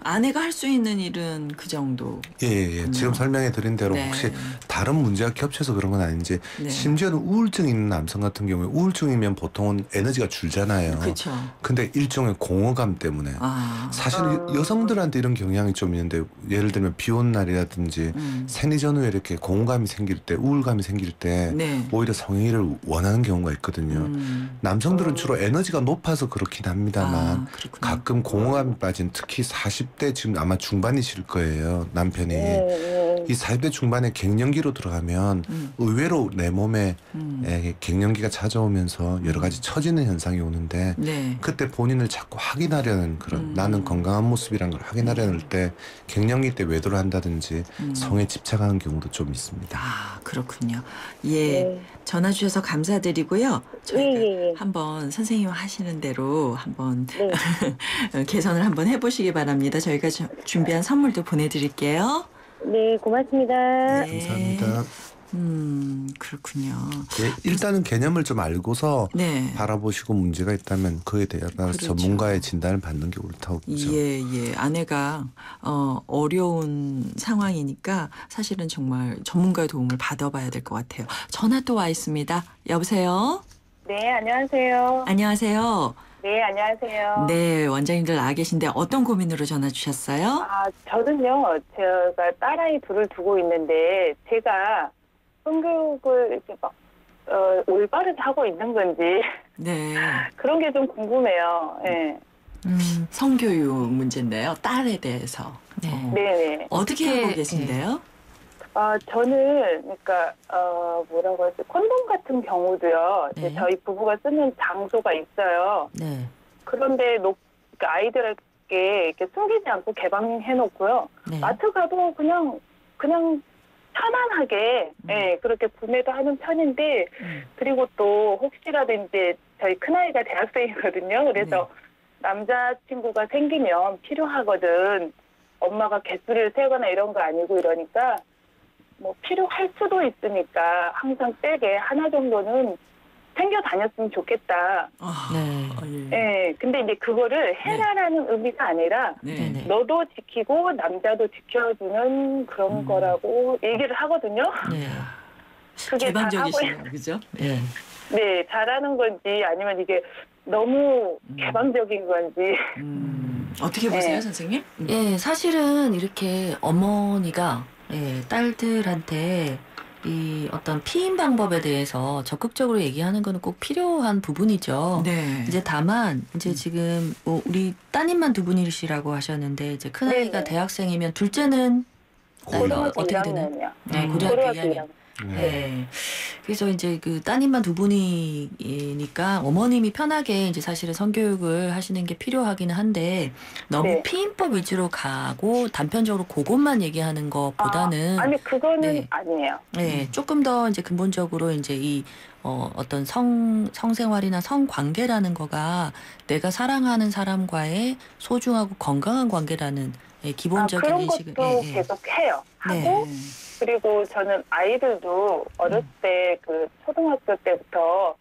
Speaker 1: 아내가 할 수 있는 일은 그 정도.
Speaker 5: 예. 지금 설명해 드린 대로
Speaker 1: 네.
Speaker 5: 혹시 다른 문제가 겹쳐서 그런 건 아닌지
Speaker 1: 네.
Speaker 5: 심지어는 우울증 있는 남성 같은 경우에 우울증이면 보통은 에너지가 줄잖아요.
Speaker 1: 그렇죠.
Speaker 5: 근데 일종의 공허감 때문에 사실 여성들한테 이런 경향이 좀 있는데 예를 들면 비 온 날이라든지 생리 전후에 이렇게 공허감이 생길 때 우울감이 생길 때
Speaker 1: 네.
Speaker 5: 오히려 성행위를 원하는 경우가 있거든요. 남성들은 주로 에너지가 높아서 그렇긴 합니다만
Speaker 1: 그렇군요.
Speaker 5: 가끔 공허감이 빠진 특히 40대 지금 아마 중반이실 거예요. 남편이. 이 40대 중반에 갱년기로 들어가면 의외로 내 몸에 갱년기가 찾아오면서 여러 가지 처지는 현상이 오는데
Speaker 1: 네.
Speaker 5: 그때 본인을 자꾸 확인하려는 그런 나는 건강한 모습이란 걸 확인하려는 때 갱년기 때 외도를 한다든지 성에 집착하는 경우도 좀 있습니다.
Speaker 1: 아, 그렇군요. 예. 전화 주셔서 감사드리고요. 저희가 한번 선생님 하시는 대로 한번 개선을 한번 해보시기 바랍니다. 저희가 준비한 선물도 보내드릴게요.
Speaker 10: 네, 고맙습니다.
Speaker 1: 네.
Speaker 5: 감사합니다.
Speaker 1: 그렇군요.
Speaker 5: 예, 일단은 개념을 좀 알고서
Speaker 1: 네.
Speaker 5: 바라보시고 문제가 있다면 그에 대해서
Speaker 1: 그렇죠.
Speaker 5: 전문가의 진단을 받는 게 옳다고 보죠.
Speaker 1: 예. 아내가 어려운 상황이니까 사실은 정말 전문가의 도움을 받아봐야 될 것 같아요. 전화 또 와 있습니다. 여보세요?
Speaker 10: 네, 안녕하세요.
Speaker 1: 안녕하세요.
Speaker 10: 네, 안녕하세요.
Speaker 1: 네, 원장님들 나와 계신데 어떤 고민으로 전화 주셨어요?
Speaker 10: 저는요, 제가 딸아이 둘을 두고 있는데, 제가 성교육을 이렇게 막, 올바르게 하고 있는 건지,
Speaker 1: 네.
Speaker 10: 그런 게 좀 궁금해요. 예.
Speaker 1: 성교육 문제인데요. 딸에 대해서.
Speaker 10: 네네.
Speaker 1: 어떻게 하고 계신데요?
Speaker 10: 저는, 그러니까, 뭐라고 할지, 콘돔 같은 경우도요, 이제 저희 부부가 쓰는 장소가 있어요.
Speaker 6: 네.
Speaker 10: 그런데 그러니까 아이들에게 이렇게 숨기지 않고 개방해놓고요.
Speaker 6: 네.
Speaker 10: 마트 가도 그냥 편안하게, 그렇게 구매도 하는 편인데, 그리고 또 혹시라도 이제 저희 큰아이가 대학생이거든요. 그래서 남자친구가 생기면 필요하거든. 엄마가 개수를 세거나 이런 거 아니고 이러니까, 뭐 필요할 수도 있으니까 항상 빼게 하나 정도는 챙겨 다녔으면 좋겠다. 네. 근데 이제 그거를 해라라는 의미가 아니라 너도 지키고 남자도 지켜주는 그런 거라고 얘기를 하거든요. 그게
Speaker 1: 개방적이시네요, 그죠?
Speaker 10: 네, 잘하는 건지 아니면 이게 너무 개방적인 건지.
Speaker 1: 어떻게 보세요, 선생님?
Speaker 6: 예, 사실은 이렇게 어머니가 딸들한테 이 어떤 피임 방법에 대해서 적극적으로 얘기하는 거는 꼭 필요한 부분이죠.
Speaker 1: 네.
Speaker 6: 이제 다만 이제 지금 뭐 우리 따님만 두 분이시라고 하셨는데 이제 큰아이가
Speaker 10: 네네.
Speaker 6: 대학생이면 둘째는 나이가
Speaker 10: 고등학교
Speaker 6: 어떻게 되나요?
Speaker 10: 1학년이요.
Speaker 6: 네, 고등학교
Speaker 10: 고등학교
Speaker 6: 2학년.
Speaker 10: 1학년.
Speaker 6: 네. 그래서 이제 그 따님만 두 분이니까 어머님이 편하게 이제 사실은 성교육을 하시는 게 필요하기는 한데 너무
Speaker 10: 네.
Speaker 6: 피임법 위주로 가고 단편적으로 그것만 얘기하는 것보다는
Speaker 10: 아니 그거는
Speaker 6: 네.
Speaker 10: 아니에요.
Speaker 6: 네, 조금 더 이제 근본적으로 이제 이 어떤 성생활이나 성관계라는 거가 내가 사랑하는 사람과의 소중하고 건강한 관계라는 기본적인
Speaker 10: 그런
Speaker 6: 인식을
Speaker 10: 것도 계속 해요.
Speaker 6: 네.
Speaker 10: 하고 그리고 저는 아이들도 어렸을 때 그 초등학교 때부터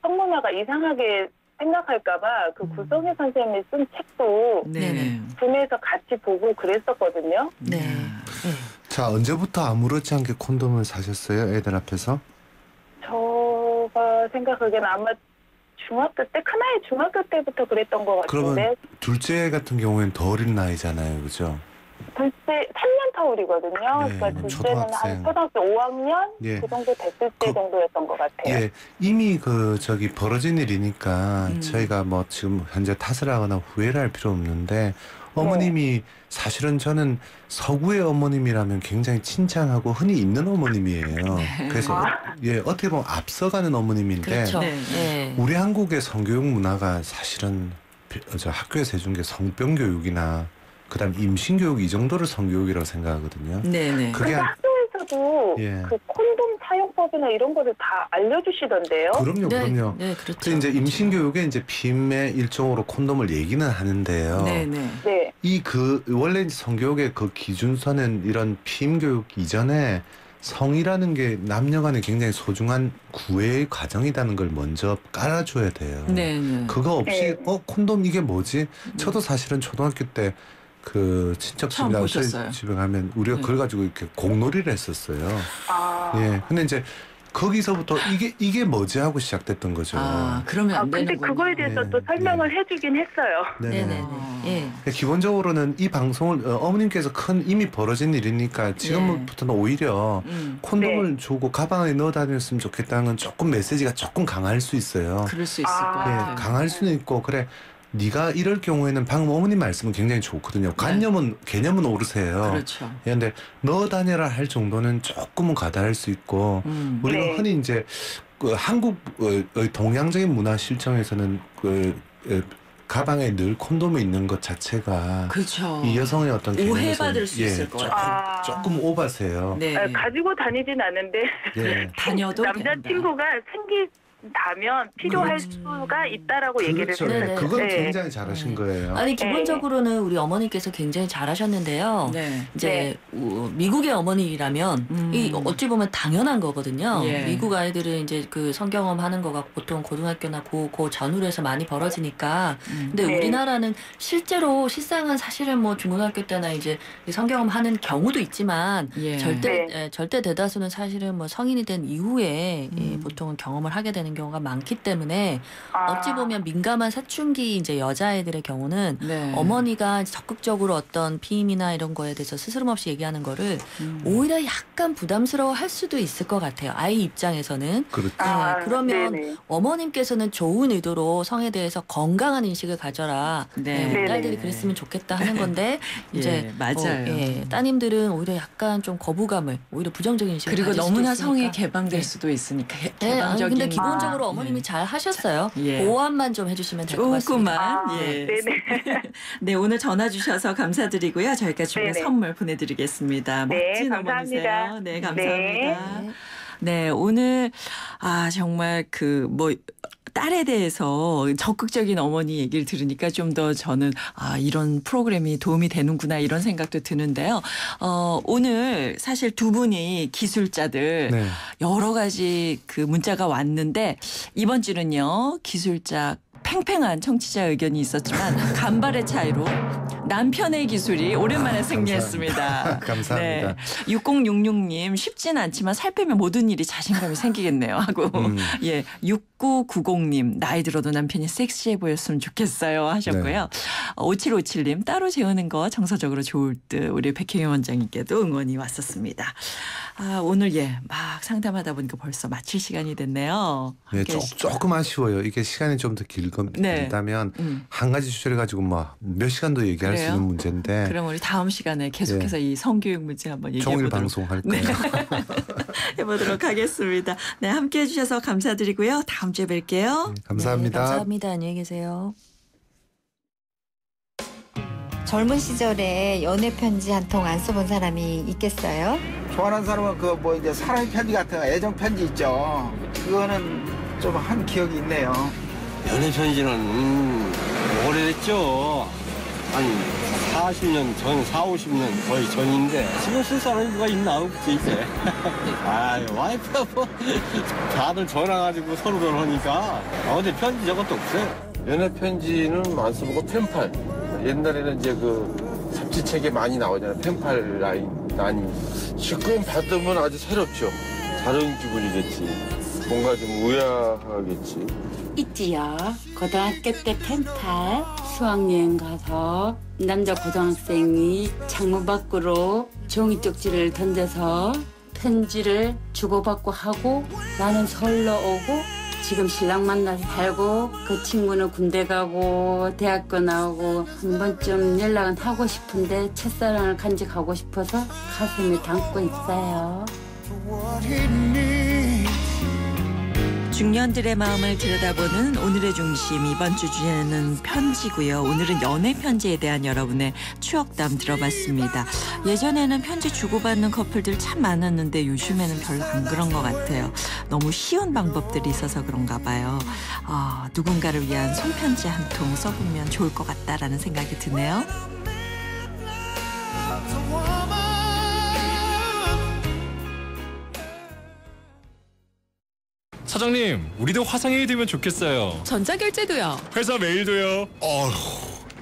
Speaker 10: 성문화가 이상하게 생각할까봐 그 구성애 선생님이 쓴 책도
Speaker 1: 네.
Speaker 10: 구매해서 같이 보고 그랬었거든요.
Speaker 6: 네. 네.
Speaker 5: 자, 언제부터 아무렇지 않게 콘돔을 사셨어요? 애들 앞에서?
Speaker 10: 제가 생각하기에는 아마 중학교 때, 큰아이 중학교 때부터 그랬던 것 같은데.
Speaker 5: 그러면 둘째 같은 경우에는 더 어린 나이잖아요. 그죠?
Speaker 10: 둘째 3년 터울이거든요.
Speaker 5: 네,
Speaker 10: 그러니까 둘째는
Speaker 5: 초등학생.
Speaker 10: 한 초등학교 5학년
Speaker 5: 예.
Speaker 10: 그 정도 됐을 때 정도였던 것 같아요.
Speaker 5: 예, 이미 벌어진 일이니까 저희가 뭐 지금 현재 탓을 하거나 후회를 할 필요 없는데 어머님이 사실은 저는 서구의 어머님이라면 굉장히 칭찬하고 흔히 있는 어머님이에요. 그래서 예, 어떻게 보면 앞서가는 어머님인데
Speaker 6: 그렇죠.
Speaker 1: 네.
Speaker 6: 네.
Speaker 5: 우리 한국의 성교육 문화가 사실은 저 학교에서 해준 게 성병 교육이나 그다음 임신 교육 이 정도를 성교육이라고 생각하거든요.
Speaker 1: 네네.
Speaker 5: 그게
Speaker 10: 근데 학교에서도
Speaker 5: 예.
Speaker 10: 그 콘돔 사용법이나 이런 거를 다 알려주시던데요.
Speaker 5: 그럼요,
Speaker 6: 네,
Speaker 5: 그럼요.
Speaker 6: 네, 그렇죠.
Speaker 5: 그 이제 임신 교육에 이제 피임의 일종으로 콘돔을 얘기는 하는데요.
Speaker 1: 네네.
Speaker 10: 네.
Speaker 5: 원래 성교육의 그 기준서는 이런 피임 교육 이전에 성이라는 게 남녀간에 굉장히 소중한 구애의 과정이라는 걸 먼저 깔아줘야 돼요.
Speaker 1: 네네.
Speaker 5: 그거 없이
Speaker 10: 네.
Speaker 5: 콘돔 이게 뭐지? 저도 사실은 초등학교 때 그 친척
Speaker 1: 처음
Speaker 5: 집이나
Speaker 1: 보셨어요?
Speaker 5: 집에 가면 우리가
Speaker 1: 네.
Speaker 5: 그걸 가지고 이렇게 공놀이를 했었어요.
Speaker 10: 아,
Speaker 5: 예. 근데 이제 거기서부터 이게 뭐지 하고 시작됐던 거죠.
Speaker 1: 아, 그러면 안
Speaker 10: 근데
Speaker 1: 되는군요.
Speaker 10: 그거에 대해서
Speaker 5: 네,
Speaker 10: 또 설명을 해주긴 했어요.
Speaker 6: 네네네. 예.
Speaker 5: 기본적으로는 이 방송을 어머님께서 이미 벌어진 일이니까 지금부터는 오히려 콘돔을 주고 가방에 넣어 다녔으면 좋겠다는 건 조금 메시지가 조금 강할 수 있어요.
Speaker 1: 그럴 수 있을 것
Speaker 10: 아.
Speaker 1: 같아요.
Speaker 5: 예, 강할 수는 있고 그래 네가 이럴 경우에는 방금 어머님 말씀은 굉장히 좋거든요. 개념은 오르세요.
Speaker 1: 그렇죠.
Speaker 5: 예, 근데 넣어 다녀라 할 정도는 조금은 과다할 수 있고 우리가
Speaker 10: 네.
Speaker 5: 흔히 이제 그 한국 동양적인 문화 실정에서는 가방에 늘 콘돔이 있는 것 자체가
Speaker 1: 그렇죠.
Speaker 5: 이 여성의 어떤
Speaker 1: 오해받을 수
Speaker 5: 개념에서는
Speaker 1: 있을 것 같아요.
Speaker 5: 조금 오바세요.
Speaker 1: 네.
Speaker 10: 가지고 다니진 않는데
Speaker 5: 예.
Speaker 1: 다녀도
Speaker 10: 남자친구가 생긴다면 필요할 수가 있다라고 얘기를
Speaker 5: 그렇죠.
Speaker 10: 했어요.
Speaker 6: 네네.
Speaker 5: 그건
Speaker 10: 네.
Speaker 5: 굉장히 잘하신 거예요.
Speaker 6: 아니 기본적으로는 우리 어머니께서 굉장히 잘하셨는데요.
Speaker 1: 네.
Speaker 6: 이제 미국의 어머니라면 이 어찌 보면 당연한 거거든요.
Speaker 1: 예.
Speaker 6: 미국 아이들은 이제 그 성경험 하는 거가 보통 고등학교나 그 전후로 해서 많이 벌어지니까. 근데
Speaker 10: 네.
Speaker 6: 우리나라는 실제로 실상은 사실은 뭐 중고등학교 때나 이제 성경험 하는 경우도 있지만
Speaker 1: 예.
Speaker 6: 절대 대다수는 사실은 뭐 성인이 된 이후에 보통은 경험을 하게 되는 경우가 많기 때문에 어찌 보면 민감한 사춘기 이제 여자아이들의 경우는
Speaker 1: 네.
Speaker 6: 어머니가 적극적으로 어떤 피임이나 이런 거에 대해서 스스럼없이 얘기하는 거를 오히려 약간 부담스러워 할 수도 있을 것 같아요. 아이 입장에서는.
Speaker 5: 그렇죠.
Speaker 6: 그러면
Speaker 10: 네네.
Speaker 6: 어머님께서는 좋은 의도로 성에 대해서 건강한 인식을 가져라.
Speaker 1: 네.
Speaker 6: 우리
Speaker 10: 네네.
Speaker 6: 딸들이 그랬으면 좋겠다 하는 건데 이제
Speaker 1: 예, 맞아요.
Speaker 6: 따님들은 오히려 약간 좀 거부감을 오히려 부정적인 인식을
Speaker 1: 그리고
Speaker 6: 가질
Speaker 1: 너무나
Speaker 6: 수도
Speaker 1: 성이
Speaker 6: 있으니까.
Speaker 1: 개방될
Speaker 6: 네.
Speaker 1: 수도 있으니까
Speaker 6: 네, 아니,
Speaker 1: 개방적인
Speaker 6: 근데 기본적으로 어머님이 잘 하셨어요.
Speaker 1: 예.
Speaker 6: 보완만 좀 해주시면 될 것 같습니다.
Speaker 1: 조금만 예.
Speaker 10: 네네.
Speaker 1: 네, 오늘 전화 주셔서 감사드리고요. 저희가 준비한
Speaker 10: 네네.
Speaker 1: 선물 보내드리겠습니다.
Speaker 10: 네,
Speaker 1: 멋진
Speaker 10: 감사합니다.
Speaker 1: 어머니세요. 네, 감사합니다.
Speaker 6: 네.
Speaker 1: 네, 오늘 정말 딸에 대해서 적극적인 어머니 얘기를 들으니까 좀 더 저는 이런 프로그램이 도움이 되는구나 이런 생각도 드는데요. 오늘 사실 두 분이 기술자들
Speaker 5: 네.
Speaker 1: 여러 가지 그 문자가 왔는데 이번 주는요 기술자 팽팽한 청취자 의견이 있었지만 간발의 차이로 남편의 기술이 오랜만에 승리했습니다.
Speaker 5: 감사합니다.
Speaker 1: 네. 6066님 쉽진 않지만 살 빼면 모든 일이 자신감이 생기겠네요 하고 예 6990님 나이 들어도 남편이 섹시해 보였으면 좋겠어요 하셨고요. 5757님 따로 재우는 거 정서적으로 좋을 듯 우리 백혜영 원장님께도 응원이 왔었습니다. 오늘 막 상담하다 보니까 벌써 마칠 시간이 됐네요.
Speaker 5: 네, 조금 아쉬워요. 이게 시간이 좀 더 길다면 한 가지 주제를 가지고 몇 시간도 얘기할 수 있는 문제인데.
Speaker 1: 그럼 우리 다음 시간에 계속해서 이 성교육 문제 한번 얘기해보도록.
Speaker 5: 종일 방송할 거예요.
Speaker 1: 해보도록 하겠습니다. 네, 함께해 주셔서 감사드리고요. 다음 주에 뵐게요.
Speaker 5: 감사합니다.
Speaker 6: 네, 감사합니다. 안녕히 계세요.
Speaker 11: 젊은 시절에 연애 편지 한 통 안 써본 사람이 있겠어요?
Speaker 12: 좋아하는 사람은 이제 사랑의 편지 같은 거, 애정 편지 있죠. 그거는 좀 한 기억이 있네요.
Speaker 13: 연애 편지는 오래됐죠. 한 40년 전, 50년 거의 전인데 지금 쓸 사람이 누가 있나 없지 이제. 와이프가 다들 전화 가지고 서로들 하니까 어디 편지 저것도 없어요.
Speaker 14: 연애 편지는 안 써보고 펜팔. 옛날에는 이제 잡지책에 많이 나오잖아요. 펜팔 라인이. 지금 받으면 아주 새롭죠. 다른 기분이겠지. 뭔가 좀 의아하겠지.
Speaker 15: 있지요. 고등학교 때 펜팔 수학여행 가서 남자 고등학생이 창문 밖으로 종이 쪽지를 던져서 편지를 주고받고 하고 나는 서울로 오고 지금 신랑 만나서 살고 그 친구는 군대 가고 대학교 나오고 한 번쯤 연락은 하고 싶은데 첫사랑을 간직하고 싶어서 가슴에 담고 있어요.
Speaker 1: 중년들의 마음을 들여다보는 오늘의 중심 이번 주 주제는 편지고요. 오늘은 연애 편지에 대한 여러분의 추억담 들어봤습니다. 예전에는 편지 주고받는 커플들 참 많았는데 요즘에는 별로 안 그런 것 같아요. 너무 쉬운 방법들이 있어서 그런가 봐요. 누군가를 위한 손편지 한 통 써보면 좋을 것 같다라는 생각이 드네요.
Speaker 16: 사장님, 우리도 화상회의 되면 좋겠어요.
Speaker 17: 전자결제도요.
Speaker 16: 회사 메일도요.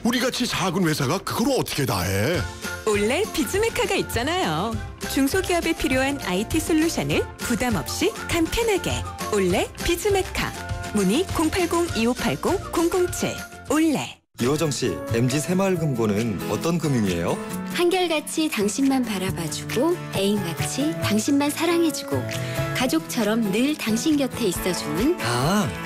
Speaker 7: 우리같이 작은 회사가 그걸 어떻게 다 해?
Speaker 3: 올레 비즈메카가 있잖아요. 중소기업에 필요한 IT 솔루션을 부담 없이 간편하게. 올레 비즈메카. 문의 080-2580-007. 올레.
Speaker 18: 이호정 씨, MG 새마을금고는 어떤 금융이에요?
Speaker 8: 한결같이 당신만 바라봐주고 애인같이 당신만 사랑해주고 가족처럼 늘 당신 곁에 있어주는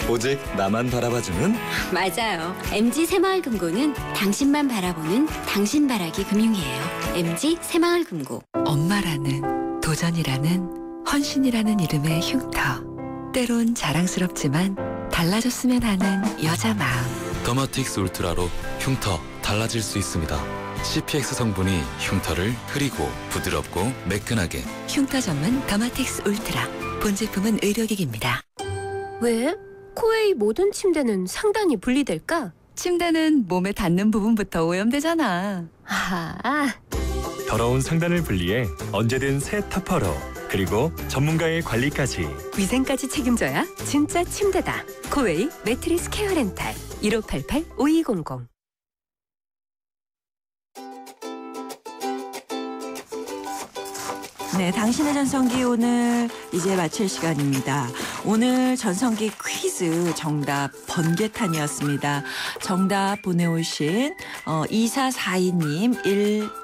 Speaker 18: 오직 나만 바라봐주는?
Speaker 8: 맞아요. MG 새마을금고는 당신만 바라보는 당신바라기 금융이에요. MG 새마을금고.
Speaker 3: 엄마라는, 도전이라는, 헌신이라는 이름의 흉터. 때론 자랑스럽지만 달라졌으면 하는 여자 마음.
Speaker 19: 더마틱스 울트라로 흉터 달라질 수 있습니다. CPX 성분이 흉터를 흐리고 부드럽고 매끈하게.
Speaker 3: 흉터 전문 더마틱스 울트라. 본 제품은 의료기기입니다.
Speaker 20: 왜? 코웨이 모든 침대는 상단이 분리될까?
Speaker 3: 침대는 몸에 닿는 부분부터 오염되잖아.
Speaker 16: 더러운 상단을 분리해 언제든 새 터퍼로. 그리고 전문가의 관리까지.
Speaker 20: 위생까지 책임져야 진짜 침대다. 코웨이 매트리스 케어 렌탈 1588-5200.
Speaker 1: 네, 당신의 전성기 오늘 이제 마칠 시간입니다. 오늘 전성기 퀴즈 정답 번개탄이었습니다. 정답 보내오신 2442님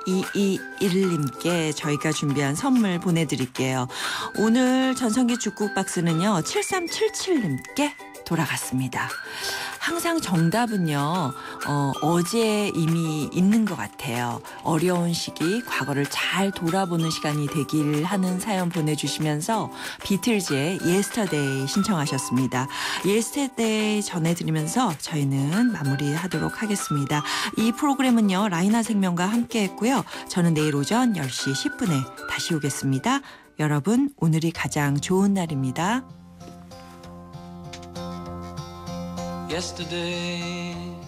Speaker 1: 1221님께 저희가 준비한 선물 보내드릴게요. 오늘 전성기 죽국 박스는요 7377님께 돌아갔습니다. 항상 정답은요 어제 이미 있는 것 같아요. 어려운 시기 과거를 잘 돌아보는 시간이 되길 하는 사연 보내주시면서 비틀즈의 예스터데이 신청하셨습니다. 예스터데이 전해드리면서 저희는 마무리하도록 하겠습니다. 이 프로그램은요 라이나 생명과 함께했고요. 저는 내일 오전 10시 10분에 다시 오겠습니다. 여러분 오늘이 가장 좋은 날입니다.
Speaker 21: Yesterday